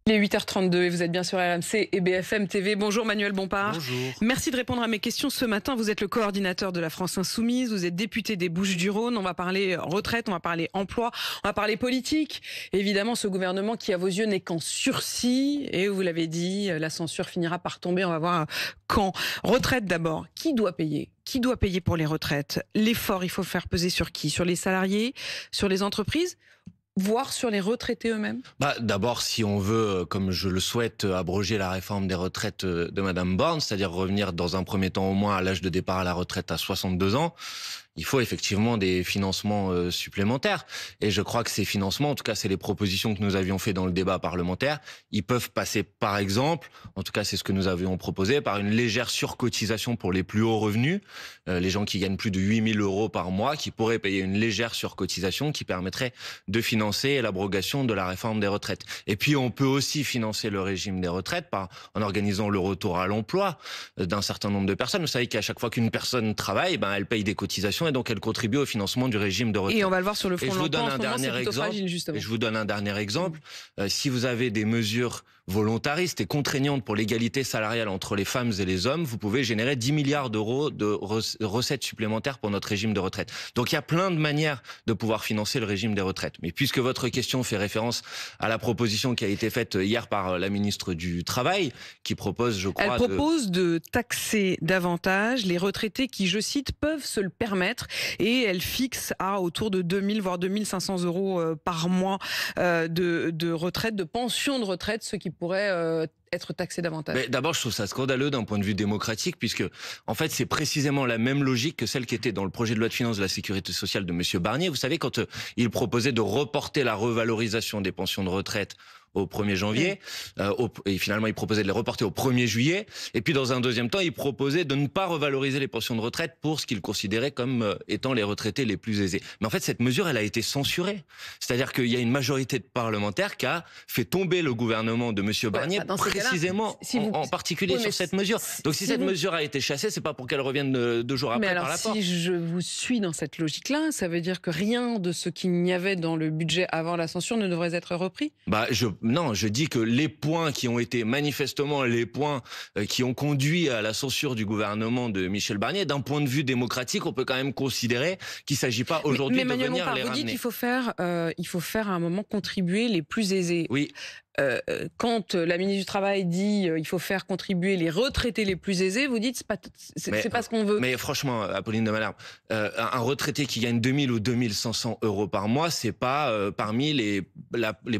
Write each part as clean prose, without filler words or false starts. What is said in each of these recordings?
Il est 8h32 et vous êtes bien sur RMC et BFM TV. Bonjour Manuel Bompard. Bonjour. Merci de répondre à mes questions ce matin. Vous êtes le coordinateur de la France Insoumise, vous êtes député des Bouches-du-Rhône. On va parler retraite, on va parler emploi, on va parler politique. Évidemment, ce gouvernement qui, à vos yeux, n'est qu'en sursis. Et vous l'avez dit, la censure finira par tomber. On va voir quand. Retraite d'abord. Qui doit payer ? Qui doit payer pour les retraites ? L'effort, il faut le faire peser sur qui ? Sur les salariés ? Sur les entreprises ? Voire sur les retraités eux-mêmes? D'abord, si on veut, comme je le souhaite, abroger la réforme des retraites de Madame Borne, c'est-à-dire revenir dans un premier temps au moins à l'âge de départ à la retraite à 62 ans, il faut effectivement des financements supplémentaires. Et je crois que ces financements, en tout cas c'est les propositions que nous avions fait dans le débat parlementaire, ils peuvent passer par exemple, en tout cas c'est ce que nous avions proposé, par une légère surcotisation pour les plus hauts revenus, les gens qui gagnent plus de 8 000 euros par mois, qui pourraient payer une légère surcotisation qui permettrait de financer l'abrogation de la réforme des retraites. Et puis on peut aussi financer le régime des retraites en organisant le retour à l'emploi d'un certain nombre de personnes. Vous savez qu'à chaque fois qu'une personne travaille, elle paye des cotisations et donc elle contribue au financement du régime de retraite. Et on va le voir sur le front de l'emploi, en ce moment, c'est plutôt fragile, justement. Et je vous donne un dernier exemple. Si vous avez des mesures volontaristes et contraignantes pour l'égalité salariale entre les femmes et les hommes, vous pouvez générer 10 milliards d'euros de recettes supplémentaires pour notre régime de retraite. Donc il y a plein de manières de pouvoir financer le régime des retraites. Mais puisque votre question fait référence à la proposition qui a été faite hier par la ministre du Travail, qui propose, je crois... Elle propose de taxer davantage les retraités qui, je cite, peuvent se le permettre, et elle fixe à autour de 2000 voire 2500 euros par mois de retraite, de pension de retraite, ce qui pourrait être taxé davantage. Mais d'abord, je trouve ça scandaleux d'un point de vue démocratique, puisque en fait, c'est précisément la même logique que celle qui était dans le projet de loi de finances de la sécurité sociale de Monsieur Barnier. Vous savez, quand il proposait de reporter la revalorisation des pensions de retraite au 1er janvier, et finalement il proposait de les reporter au 1er juillet, et puis dans un deuxième temps il proposait de ne pas revaloriser les pensions de retraite pour ce qu'il considérait comme étant les retraités les plus aisés. Mais en fait cette mesure elle a été censurée, c'est-à-dire qu'il y a une majorité de parlementaires qui a fait tomber le gouvernement de Monsieur Barnier précisément, en particulier sur cette mesure. Donc si cette mesure a été chassée, c'est pas pour qu'elle revienne 2 jours après par la porte. Mais alors si je vous suis dans cette logique-là, ça veut dire que rien de ce qu'il n'y avait dans le budget avant la censure ne devrait être repris? Non, je dis que les points qui ont été manifestement les points qui ont conduit à la censure du gouvernement de Michel Barnier, d'un point de vue démocratique, on peut quand même considérer qu'il ne s'agit pas aujourd'hui de venir les ramener. Vous dites qu'il faut faire à un moment contribuer les plus aisés. Oui. Quand la ministre du Travail dit il faut faire contribuer les retraités les plus aisés, vous dites c'est pas ce qu'on veut. Mais franchement, Apolline de Malherbe, un retraité qui gagne 2000 ou 2500 euros par mois, c'est pas parmi les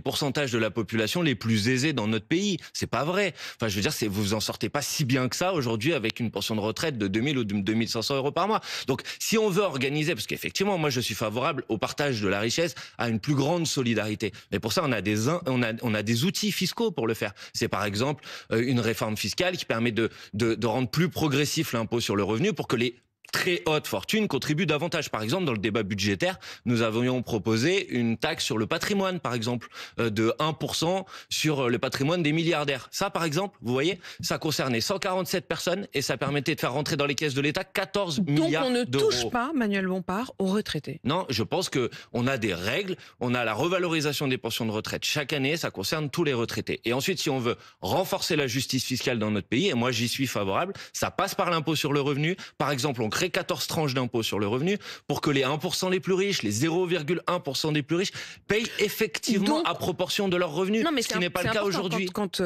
pourcentages de la population les plus aisés dans notre pays. C'est pas vrai. Enfin, je veux dire, vous en sortez pas si bien que ça aujourd'hui avec une pension de retraite de 2000 ou 2500 euros par mois. Donc, si on veut organiser, parce qu'effectivement, moi, je suis favorable au partage de la richesse, à une plus grande solidarité. Mais pour ça, on a des outils fiscaux pour le faire. C'est par exemple une réforme fiscale qui permet de rendre plus progressif l'impôt sur le revenu pour que les très hautes fortunes contribuent davantage. Par exemple, dans le débat budgétaire, nous avions proposé une taxe sur le patrimoine, par exemple, de 1% sur le patrimoine des milliardaires. Ça, par exemple, vous voyez, ça concernait 147 personnes et ça permettait de faire rentrer dans les caisses de l'État 14 milliards d'euros. Donc on ne touche pas, Manuel Bompard, aux retraités. Non, je pense qu'on a des règles, on a la revalorisation des pensions de retraite chaque année, ça concerne tous les retraités. Et ensuite, si on veut renforcer la justice fiscale dans notre pays, et moi j'y suis favorable, ça passe par l'impôt sur le revenu. Par exemple, on crée 14 tranches d'impôt sur le revenu pour que les 1% les plus riches, les 0,1% des plus riches payent effectivement à proportion de leurs revenus, ce qui n'est pas le cas aujourd'hui. Quand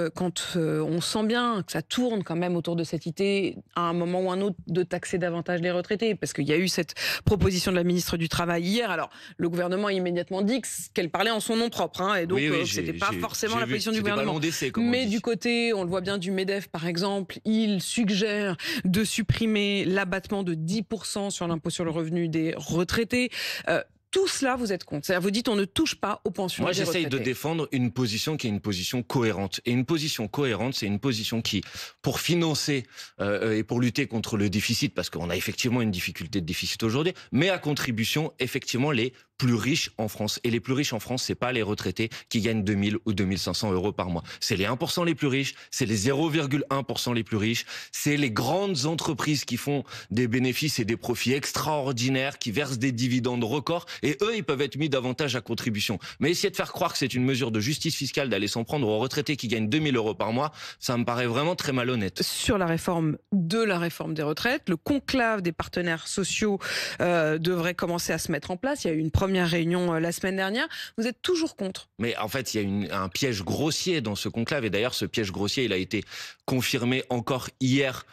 on sent bien que ça tourne quand même autour de cette idée, à un moment ou un autre, de taxer davantage les retraités, parce qu'il y a eu cette proposition de la ministre du Travail hier. Alors, le gouvernement a immédiatement dit qu'elle parlait en son nom propre, et donc c'était pas forcément la position du gouvernement. Mais du côté, on le voit bien, du MEDEF par exemple, il suggère de supprimer l'abattement de 10% sur l'impôt sur le revenu des retraités. Tout cela, vous êtes contre. C'est-à-dire, vous dites on ne touche pas aux pensions des retraités. Moi, j'essaye de défendre une position qui est une position cohérente. Et une position cohérente, c'est une position qui, pour financer et pour lutter contre le déficit, parce qu'on a effectivement une difficulté de déficit aujourd'hui, met à contribution effectivement les plus riches en France. Et les plus riches en France, c'est pas les retraités qui gagnent 2000 ou 2500 euros par mois. C'est les 1% les plus riches, c'est les 0,1% les plus riches, c'est les grandes entreprises qui font des bénéfices et des profits extraordinaires, qui versent des dividendes records. Et eux, ils peuvent être mis davantage à contribution. Mais essayer de faire croire que c'est une mesure de justice fiscale d'aller s'en prendre aux retraités qui gagnent 2 000 euros par mois, ça me paraît vraiment très malhonnête. Sur la réforme des retraites, le conclave des partenaires sociaux devrait commencer à se mettre en place. Il y a eu une première réunion la semaine dernière. Vous êtes toujours contre? Mais en fait, il y a un piège grossier dans ce conclave. Et d'ailleurs, ce piège grossier, il a été confirmé encore hier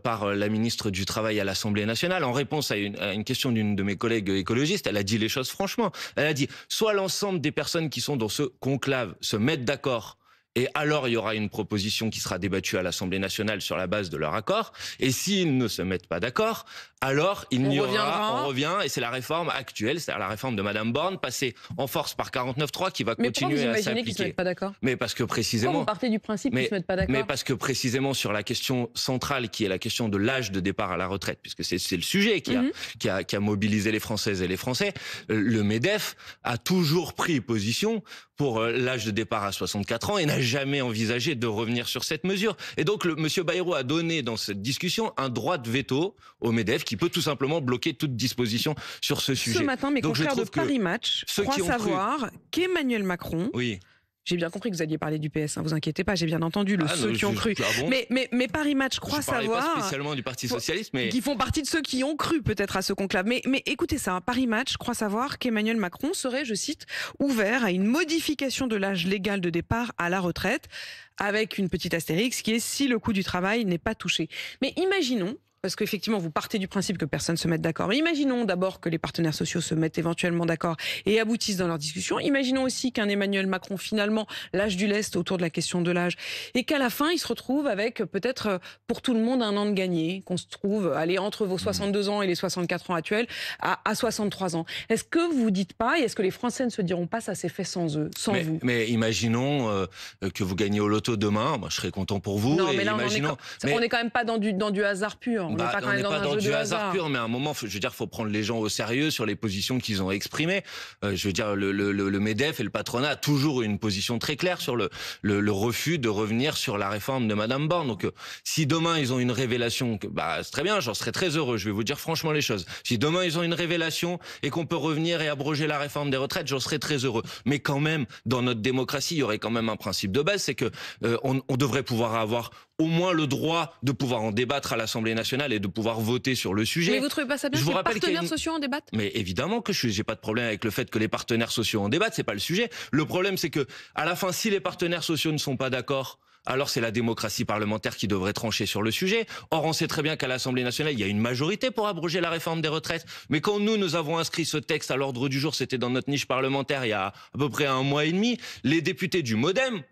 par la ministre du Travail à l'Assemblée nationale. En réponse à une question d'une de mes collègues écologistes, elle a dit les choses franchement. Elle a dit, soit l'ensemble des personnes qui sont dans ce conclave se mettent d'accord, et alors il y aura une proposition qui sera débattue à l'Assemblée nationale sur la base de leur accord. Et s'ils ne se mettent pas d'accord, alors il n'y aura, on revient, et c'est la réforme actuelle, c'est-à-dire la réforme de Madame Borne, passée en force par 49.3, qui va continuer à s'appliquer. Mais pourquoi vous imaginez qu'ils ne se mettent pas d'accord? Mais parce que précisément... Pourquoi vous partez du principe qu'ils ne se mettent pas d'accord? Mais parce que précisément sur la question centrale, qui est la question de l'âge de départ à la retraite, puisque c'est le sujet qui a mobilisé les Françaises et les Français, le MEDEF a toujours pris position pour l'âge de départ à 64 ans et n'a jamais envisagé de revenir sur cette mesure. Et donc, monsieur Bayrou a donné dans cette discussion un droit de veto au MEDEF qui peut tout simplement bloquer toute disposition sur ce sujet. Ce matin, mes confrères de Paris Match croient savoir qu'Emmanuel Macron... Oui. J'ai bien compris que vous alliez parler du PS, hein, vous inquiétez pas, j'ai bien entendu ceux qui ont cru. Bon, mais Paris Match croit savoir... pas spécialement du Parti Socialiste, mais... Qui font partie de ceux qui ont cru peut-être à ce conclave. Mais écoutez ça, hein, Paris Match croit savoir qu'Emmanuel Macron serait, je cite, ouvert à une modification de l'âge légal de départ à la retraite, avec une petite astérix qui est si le coût du travail n'est pas touché. Mais imaginons, parce qu'effectivement, vous partez du principe que personne ne se mette d'accord. Imaginons d'abord que les partenaires sociaux se mettent éventuellement d'accord et aboutissent dans leur discussion. Imaginons aussi qu'un Emmanuel Macron, finalement, lâche du lest autour de la question de l'âge et qu'à la fin, il se retrouve avec peut-être pour tout le monde un an de gagné, qu'on se trouve aller entre vos 62 ans et les 64 ans actuels à 63 ans. Est-ce que vous dites pas et est-ce que les Français ne se diront pas ça s'est fait sans eux, sans vous? Mais imaginons que vous gagnez au loto demain, moi je serais content pour vous. Non, mais là, on n'est quand même pas dans du hasard pur. On n'est pas dans du hasard pur, mais à un moment, je veux dire, faut prendre les gens au sérieux sur les positions qu'ils ont exprimées. Je veux dire, le MEDEF et le patronat a toujours eu une position très claire sur le refus de revenir sur la réforme de Madame Borne. Donc, si demain ils ont une révélation, c'est très bien, j'en serais très heureux. Je vais vous dire franchement les choses. Si demain ils ont une révélation et qu'on peut revenir et abroger la réforme des retraites, j'en serais très heureux. Mais quand même, dans notre démocratie, il y aurait quand même un principe de base, c'est que on devrait pouvoir avoir au moins le droit de pouvoir en débattre à l'Assemblée nationale et de pouvoir voter sur le sujet. Mais vous trouvez pas ça bien que les partenaires sociaux en débattent? Mais évidemment que j'ai pas de problème avec le fait que les partenaires sociaux en débattent, c'est pas le sujet. Le problème, c'est que à la fin, si les partenaires sociaux ne sont pas d'accord, alors c'est la démocratie parlementaire qui devrait trancher sur le sujet. Or, on sait très bien qu'à l'Assemblée nationale, il y a une majorité pour abroger la réforme des retraites. Mais quand nous avons inscrit ce texte à l'ordre du jour, c'était dans notre niche parlementaire il y a à peu près 1 mois et demi, les députés du MoDem,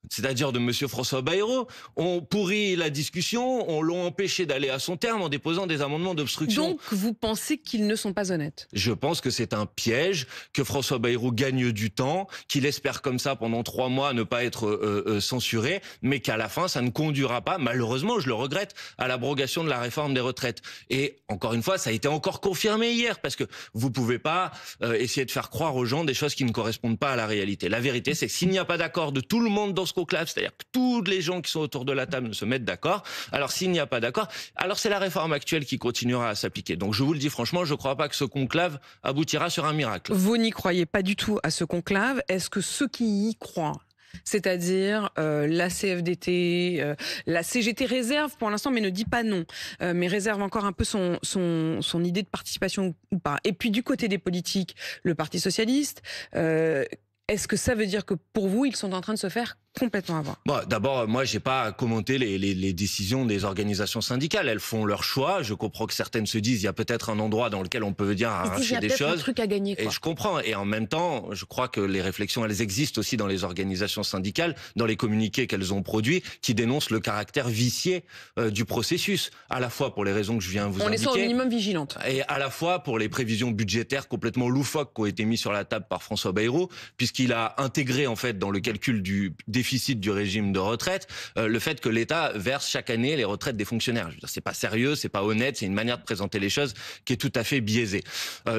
c'est-à-dire de monsieur François Bayrou, ont pourri la discussion, on l'ont empêché d'aller à son terme en déposant des amendements d'obstruction. Donc vous pensez qu'ils ne sont pas honnêtes? Je pense que c'est un piège, que François Bayrou gagne du temps, qu'il espère comme ça pendant 3 mois ne pas être censuré, mais qu'à la fin ça ne conduira pas, malheureusement je le regrette, à l'abrogation de la réforme des retraites. Et encore une fois, ça a été encore confirmé hier, parce que vous pouvez pas essayer de faire croire aux gens des choses qui ne correspondent pas à la réalité. La vérité, c'est que s'il n'y a pas d'accord de tout le monde dans ce conclave, c'est-à-dire que tous les gens qui sont autour de la table ne se mettent d'accord, alors s'il n'y a pas d'accord, alors c'est la réforme actuelle qui continuera à s'appliquer. Donc je vous le dis franchement, je ne crois pas que ce conclave aboutira sur un miracle. Vous n'y croyez pas du tout à ce conclave. Est-ce que ceux qui y croient, c'est-à-dire la CFDT, la CGT réserve pour l'instant, mais ne dit pas non, mais réserve encore un peu son idée de participation ou pas. Et puis du côté des politiques, le Parti socialiste, est-ce que ça veut dire que pour vous, ils sont en train de se faire complètement avoir? Bon, d'abord, moi, j'ai pas à commenter les décisions des organisations syndicales. Elles font leur choix. Je comprends que certaines se disent, il y a peut-être un endroit dans lequel on peut venir arracher des choses. Il y a un truc à gagner, quoi. Et je comprends. Et en même temps, je crois que les réflexions, elles existent aussi dans les organisations syndicales, dans les communiqués qu'elles ont produits, qui dénoncent le caractère vicié du processus, à la fois pour les raisons que je viens de vous indiquer. On est au minimum vigilante. Et à la fois pour les prévisions budgétaires complètement loufoques qui ont été mises sur la table par François Bayrou, puisqu'il a intégré, en fait, dans le calcul du déficit déficit du régime de retraite, le fait que l'État verse chaque année les retraites des fonctionnaires. Je veux dire, c'est pas sérieux, c'est pas honnête, c'est une manière de présenter les choses qui est tout à fait biaisée.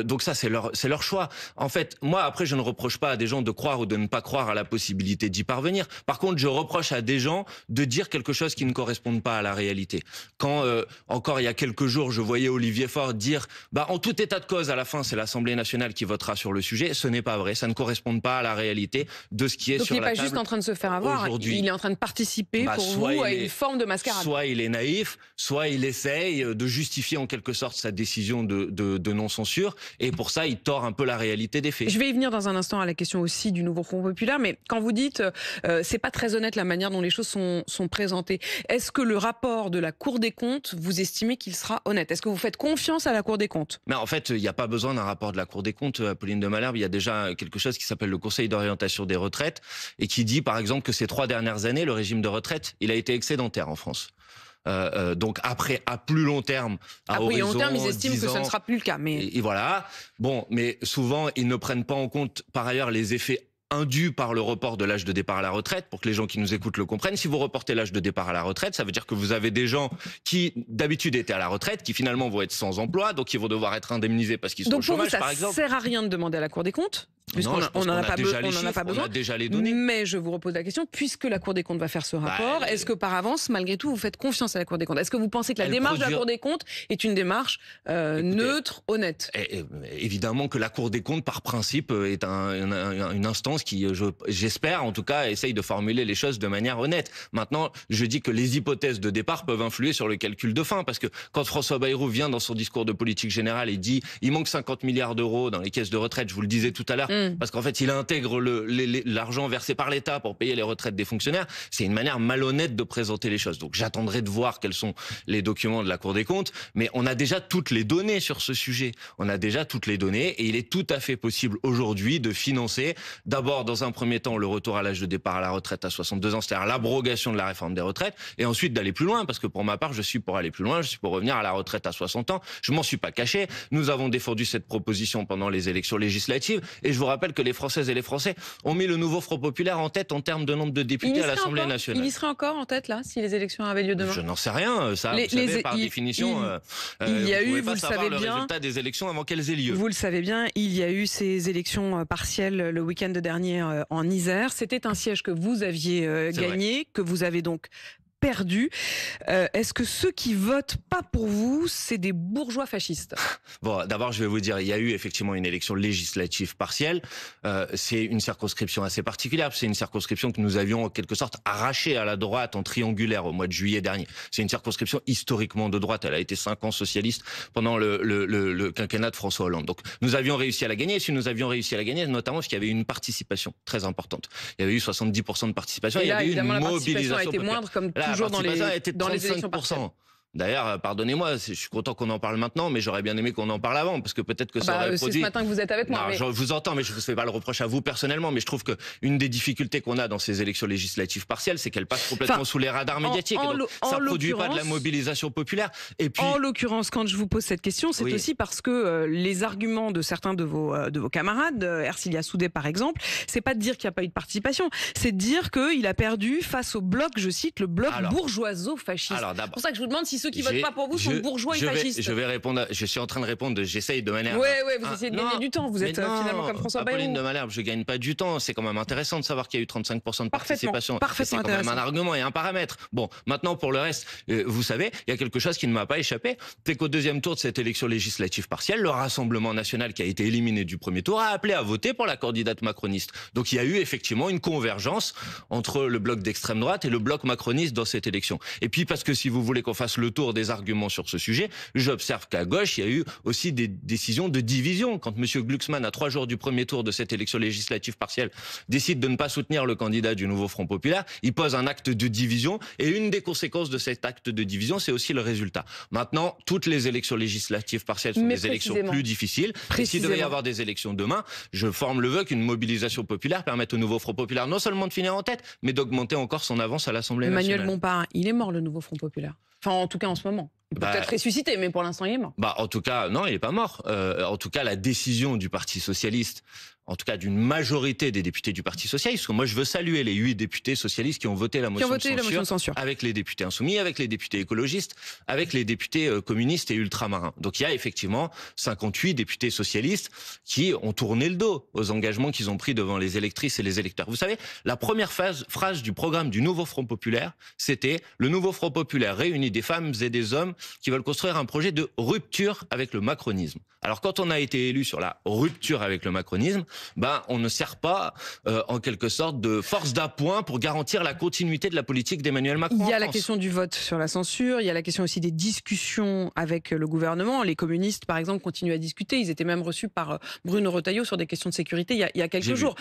Donc ça, c'est leur choix. En fait, moi, après, je ne reproche pas à des gens de croire ou de ne pas croire à la possibilité d'y parvenir. Par contre, je reproche à des gens de dire quelque chose qui ne correspond pas à la réalité. Quand, encore il y a quelques jours, je voyais Olivier Faure dire en tout état de cause, à la fin, c'est l'Assemblée nationale qui votera sur le sujet. Ce n'est pas vrai. Ça ne correspond pas à la réalité de ce qui est Donc sur la table. Donc il n'est pas juste en train de se faire avoir, il est en train de participer pour vous à une forme de mascarade. Soit il est naïf, soit il essaye de justifier en quelque sorte sa décision de non-censure. Et pour ça, il tord un peu la réalité des faits. Je vais y venir dans un instant à la question aussi du nouveau Front populaire. Mais quand vous dites c'est pas très honnête la manière dont les choses sont présentées, est-ce que le rapport de la Cour des comptes, vous estimez qu'il sera honnête? Est-ce que vous faites confiance à la Cour des comptes? Mais en fait, il n'y a pas besoin d'un rapport de la Cour des comptes, Apolline de Malherbe. Il y a déjà quelque chose qui s'appelle le Conseil d'orientation des retraites et qui dit, par exemple, que ces 3 dernières années, le régime de retraite, il a été excédentaire en France. Donc après, à plus long terme, à horizon, long terme, ils estiment que ce ne sera plus le cas. Mais et voilà. Bon, mais souvent, ils ne prennent pas en compte, par ailleurs, les effets indus par le report de l'âge de départ à la retraite, pour que les gens qui nous écoutent le comprennent. Si vous reportez l'âge de départ à la retraite, ça veut dire que vous avez des gens qui, d'habitude, étaient à la retraite, qui finalement vont être sans emploi, donc ils vont devoir être indemnisés parce qu'ils sont au chômage, par exemple. Donc pour vous, ça sert à rien de demander à la Cour des comptes? Non, on en a besoin. On a déjà les données. Mais je vous repose la question, puisque la Cour des comptes va faire ce rapport, est-ce que par avance, malgré tout, vous faites confiance à la Cour des comptes? Est-ce que vous pensez que la démarche de la Cour des comptes est une démarche neutre, honnête? Évidemment que la Cour des comptes, par principe, est une instance qui, j'espère en tout cas, essaye de formuler les choses de manière honnête. Maintenant, je dis que les hypothèses de départ peuvent influer sur le calcul de fin, parce que quand François Bayrou vient dans son discours de politique générale et dit il manque 50 milliards d'euros dans les caisses de retraite, je vous le disais tout à l'heure, parce qu'en fait, il intègre l'argent versé par l'État pour payer les retraites des fonctionnaires. C'est une manière malhonnête de présenter les choses. Donc, j'attendrai de voir quels sont les documents de la Cour des comptes. Mais on a déjà toutes les données sur ce sujet. On a déjà toutes les données et il est tout à fait possible aujourd'hui de financer d'abord, dans un premier temps, le retour à l'âge de départ à la retraite à 62 ans, c'est-à-dire l'abrogation de la réforme des retraites, et ensuite d'aller plus loin, parce que pour ma part, je suis pour aller plus loin, je suis pour revenir à la retraite à 60 ans. Je m'en suis pas caché. Nous avons défendu cette proposition pendant les élections législatives et je vous rappelle que les Françaises et les Français ont mis le nouveau Front populaire en tête en termes de nombre de députés à l'Assemblée nationale. Il y serait encore en tête, là, si les élections avaient lieu demain? Je n'en sais rien. Ça, vous savez, par définition, il y a eu, vous le savez bien, le résultat des élections avant qu'elles aient lieu. Vous le savez bien, il y a eu ces élections partielles le week-end dernier en Isère. C'était un siège que vous aviez gagné, que vous avez donc perdu. Est-ce que ceux qui votent pas pour vous, c'est des bourgeois fascistes? Bon, d'abord, je vais vous dire, il y a eu effectivement une élection législative partielle. C'est une circonscription assez particulière. C'est une circonscription que nous avions en quelque sorte arrachée à la droite en triangulaire au mois de juillet dernier. C'est une circonscription historiquement de droite. Elle a été 5 ans socialiste pendant le quinquennat de François Hollande. Donc, nous avions réussi à la gagner. Et si nous avions réussi à la gagner, notamment parce qu'il y avait eu une participation très importante. Il y avait eu 70% de participation. Et il y là, avait eu une mobilisation. La participation a été moindre, comme toujours dans les élections partielles. D'ailleurs, pardonnez-moi, je suis content qu'on en parle maintenant, mais j'aurais bien aimé qu'on en parle avant, parce que peut-être que ça aurait produit... C'est ce matin que vous êtes avec moi. Non, je vous entends, mais je ne vous fais pas le reproche à vous personnellement, mais je trouve que une des difficultés qu'on a dans ces élections législatives partielles, c'est qu'elles passent complètement sous les radars médiatiques. Ça ne produit pas de la mobilisation populaire. Et puis... En l'occurrence, quand je vous pose cette question, c'est aussi parce que les arguments de certains de vos camarades, Ercilia Soudé par exemple, c'est pas de dire qu'il n'y a pas eu de participation, c'est de dire qu'il a perdu face au bloc, je cite, le bloc bourgeoiso-fasciste. C'est pour ça que je vous demande si ceux qui votent pas pour vous sont bourgeois et fascistes. Je vais répondre. Je suis en train de répondre. J'essaye de manière. Ouais, vous essayez de gagner du temps. Vous êtes finalement comme François Bayrou. Apolline de Malherbe, je gagne pas du temps. C'est quand même intéressant de savoir qu'il y a eu 35% de participation. Parfaitement c'est quand même un argument et un paramètre. Bon, maintenant pour le reste, vous savez, il y a quelque chose qui ne m'a pas échappé. C'est qu'au deuxième tour de cette élection législative partielle, le Rassemblement national qui a été éliminé du premier tour a appelé à voter pour la candidate macroniste. Donc il y a eu effectivement une convergence entre le bloc d'extrême droite et le bloc macroniste dans cette élection. Et puis parce que si vous voulez qu'on fasse le tour des arguments sur ce sujet, j'observe qu'à gauche, il y a eu aussi des décisions de division. Quand M. Glucksmann, à 3 jours du premier tour de cette élection législative partielle, décide de ne pas soutenir le candidat du nouveau Front populaire, il pose un acte de division. Et une des conséquences de cet acte de division, c'est aussi le résultat. Maintenant, toutes les élections législatives partielles sont des élections plus difficiles. Et s'il devait y avoir des élections demain, je forme le vœu qu'une mobilisation populaire permette au nouveau Front populaire non seulement de finir en tête, mais d'augmenter encore son avance à l'Assemblée nationale. Emmanuel Bompard, il est mort le nouveau Front populaire. Enfin, en tout cas, en ce moment. Il peut peut-être ressusciter, mais pour l'instant, il est mort. En tout cas, non, il n'est pas mort. En tout cas, la décision du Parti socialiste en tout cas d'une majorité des députés du Parti socialiste, parce que moi je veux saluer les 8 députés socialistes qui ont voté la motion de censure, avec les députés insoumis, avec les députés écologistes, avec les députés communistes et ultramarins. Donc il y a effectivement 58 députés socialistes qui ont tourné le dos aux engagements qu'ils ont pris devant les électrices et les électeurs. Vous savez, la première phrase du programme du Nouveau Front Populaire, c'était « Le Nouveau Front Populaire réunit des femmes et des hommes qui veulent construire un projet de rupture avec le macronisme ». Alors quand on a été élu sur la rupture avec le macronisme, on ne sert pas en quelque sorte de force d'appoint pour garantir la continuité de la politique d'Emmanuel Macron. Il y a la question du vote sur la censure, il y a la question aussi des discussions avec le gouvernement. Les communistes, par exemple, continuent à discuter. Ils étaient même reçus par Bruno Retailleau sur des questions de sécurité il y a quelques jours.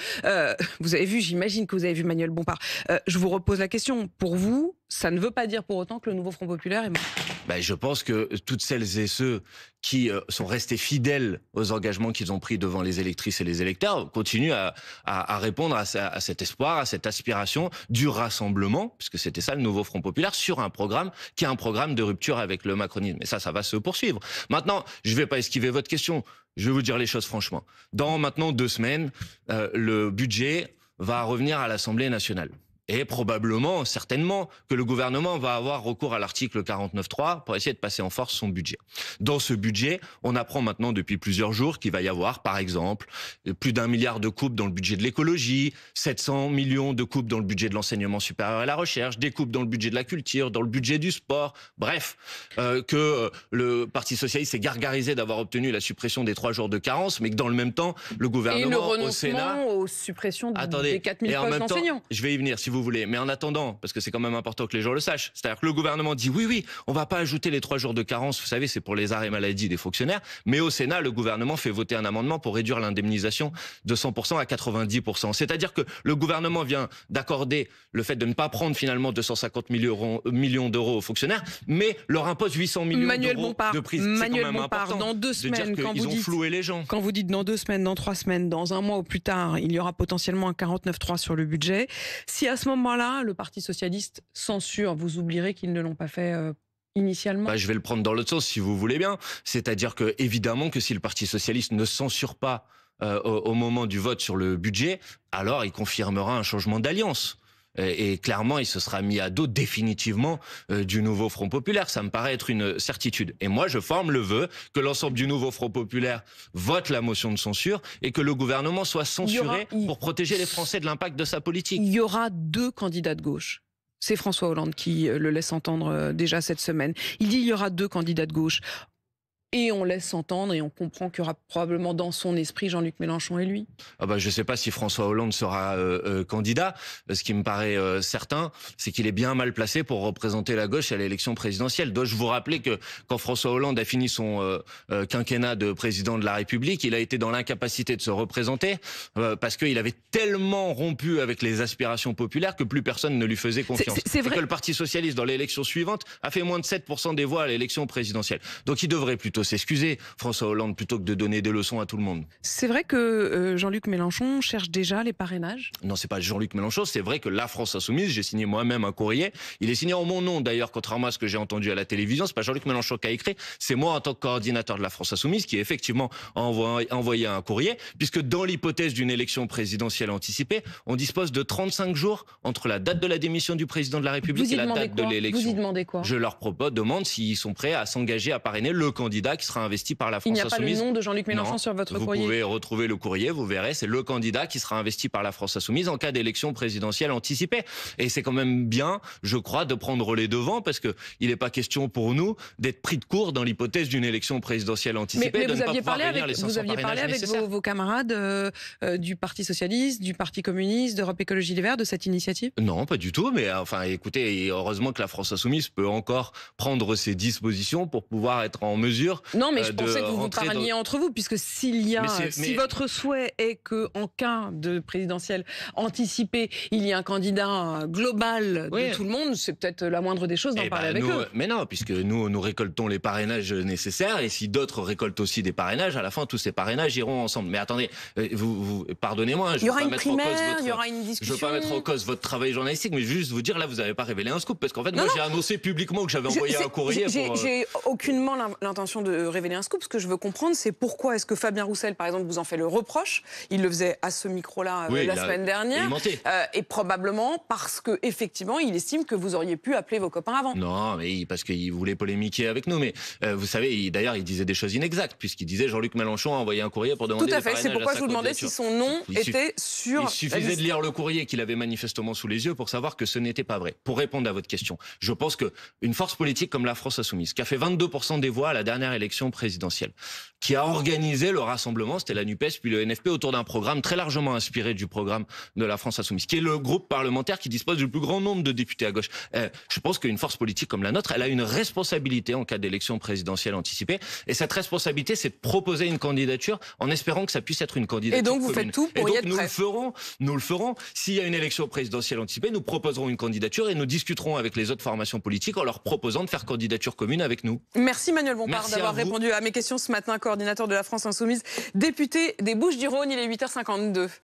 Vous avez vu, j'imagine que vous avez vu Manuel Bompard. Je vous repose la question. Pour vous, ça ne veut pas dire pour autant que le Nouveau Front Populaire est mort. Je pense que toutes celles et ceux qui sont restés fidèles aux engagements qu'ils ont pris devant les électrices et les électeurs continuent à répondre à cet espoir, à cette aspiration du rassemblement, puisque c'était ça le Nouveau Front Populaire, sur un programme qui est un programme de rupture avec le macronisme. Et ça va se poursuivre. Maintenant, je ne vais pas esquiver votre question. Je vais vous dire les choses franchement. Dans maintenant 2 semaines, le budget va revenir à l'Assemblée nationale. Et probablement, certainement, que le gouvernement va avoir recours à l'article 49.3 pour essayer de passer en force son budget. Dans ce budget, on apprend maintenant depuis plusieurs jours qu'il va y avoir, par exemple, plus d'1 milliard de coupes dans le budget de l'écologie, 700 millions de coupes dans le budget de l'enseignement supérieur et la recherche, des coupes dans le budget de la culture, dans le budget du sport. Bref, que le Parti socialiste s'est gargarisé d'avoir obtenu la suppression des 3 jours de carence, mais que dans le même temps, le gouvernement au Sénat... aux suppressions des 4000 postes d'enseignants. Je vais y venir, si vous voulez. Mais en attendant, parce que c'est quand même important que les gens le sachent, c'est-à-dire que le gouvernement dit oui, on va pas ajouter les 3 jours de carence, vous savez, c'est pour les arrêts maladie des fonctionnaires, mais au Sénat, le gouvernement fait voter un amendement pour réduire l'indemnisation de 100% à 90%. C'est-à-dire que le gouvernement vient d'accorder le fait de ne pas prendre finalement 250 millions d'euros aux fonctionnaires, mais leur impose 800 millions d'euros de prise. Manuel Bompard, dans 2 semaines, ils ont floué les gens. Quand vous dites dans 2 semaines, dans 3 semaines, dans 1 mois ou plus tard, il y aura potentiellement un 49.3 sur le budget. Si à ce moment-là, le Parti socialiste censure, vous oublierez qu'ils ne l'ont pas fait initialement. Je vais le prendre dans l'autre sens, si vous voulez bien. C'est-à-dire que, évidemment, que si le Parti socialiste ne censure pas au moment du vote sur le budget, alors il confirmera un changement d'alliance. Et clairement, il se sera mis à dos définitivement du Nouveau Front Populaire. Ça me paraît être une certitude. Et moi, je forme le vœu que l'ensemble du Nouveau Front Populaire vote la motion de censure et que le gouvernement soit censuré pour protéger les Français de l'impact de sa politique. Il y aura 2 candidats de gauche. C'est François Hollande qui le laisse entendre déjà cette semaine. Il dit qu'il y aura 2 candidats de gauche. Et on laisse entendre et on comprend qu'il y aura probablement dans son esprit Jean-Luc Mélenchon et lui. Je ne sais pas si François Hollande sera candidat. Ce qui me paraît certain, c'est qu'il est bien mal placé pour représenter la gauche à l'élection présidentielle. Dois-je vous rappeler que quand François Hollande a fini son quinquennat de président de la République, il a été dans l'incapacité de se représenter parce qu'il avait tellement rompu avec les aspirations populaires que plus personne ne lui faisait confiance. C'est vrai. Et que le Parti socialiste, dans l'élection suivante, a fait moins de 7% des voix à l'élection présidentielle. Donc il devrait plutôt s'excuser, François Hollande, plutôt que de donner des leçons à tout le monde. C'est vrai que Jean-Luc Mélenchon cherche déjà les parrainages? Non, c'est pas Jean-Luc Mélenchon, c'est vrai que la France Insoumise, j'ai signé moi-même un courrier, il est signé en mon nom d'ailleurs, contrairement à ce que j'ai entendu à la télévision, c'est pas Jean-Luc Mélenchon qui a écrit, c'est moi en tant que coordinateur de la France Insoumise qui effectivement a envoyé un courrier, puisque dans l'hypothèse d'une élection présidentielle anticipée, on dispose de 35 jours entre la date de la démission du président de la République et la date de l'élection. Vous y demandez quoi? Je leur demande s'ils sont prêts à s'engager à parrainer le candidat qui sera investi par la France Insoumise. Il n'y a pas le nom de Jean-Luc Mélenchon sur votre courrier? Vous pouvez retrouver le courrier, vous verrez, c'est le candidat qui sera investi par la France Insoumise en cas d'élection présidentielle anticipée. Et c'est quand même bien, je crois, de prendre les devants parce que il n'est pas question pour nous d'être pris de court dans l'hypothèse d'une élection présidentielle anticipée. Mais vous aviez parlé avec vos camarades du Parti socialiste, du Parti communiste, d'Europe Écologie Les Verts de cette initiative? Non, pas du tout. Mais enfin, écoutez, heureusement que la France Insoumise peut encore prendre ses dispositions pour pouvoir être en mesure. Non, mais je pensais que vous parliez entre vous, puisque si votre souhait est que en cas de présidentielle anticipée, il y ait un candidat global de tout le monde, c'est peut-être la moindre des choses d'en parler avec eux. Mais non, puisque nous récoltons les parrainages nécessaires, et si d'autres récoltent aussi des parrainages, à la fin tous ces parrainages iront ensemble. Mais attendez, vous pardonnez-moi, il y aura une primaire, il y aura une discussion. Je veux pas mettre en cause votre travail journalistique, mais juste vous dire là, vous n'avez pas révélé un scoop, parce qu'en fait, moi j'ai annoncé publiquement que j'avais envoyé un courrier. J'ai aucunement l'intention de de révéler un scoop. Ce que je veux comprendre, c'est pourquoi est-ce que Fabien Roussel, par exemple, vous en fait le reproche. Il le faisait à ce micro-là la semaine dernière. Et probablement parce qu'effectivement, il estime que vous auriez pu appeler vos copains avant. Non, mais parce qu'il voulait polémiquer avec nous. Mais vous savez, d'ailleurs, il disait des choses inexactes, puisqu'il disait Jean-Luc Mélenchon a envoyé un courrier pour demander. Tout à fait, c'est pourquoi je vous demandais si son nom était sur. Il suffisait de lire le courrier qu'il avait manifestement sous les yeux pour savoir que ce n'était pas vrai. Pour répondre à votre question, je pense qu'une force politique comme la France Insoumise, qui a fait 22% des voix à la dernière élection présidentielle, qui a organisé le rassemblement, c'était la NUPES puis le NFP, autour d'un programme très largement inspiré du programme de la France Insoumise, qui est le groupe parlementaire qui dispose du plus grand nombre de députés à gauche. Je pense qu'une force politique comme la nôtre, elle a une responsabilité en cas d'élection présidentielle anticipée. Et cette responsabilité, c'est de proposer une candidature en espérant que ça puisse être une candidature commune. Et donc, vous commune. faites tout pour y être prêt. Nous le ferons. S'il y a une élection présidentielle anticipée, nous proposerons une candidature et nous discuterons avec les autres formations politiques en leur proposant de faire candidature commune avec nous. Merci Manuel Bompard d'avoir répondu à mes questions ce matin, coordinateur de la France Insoumise, député des Bouches-du-Rhône. Il est 8h52.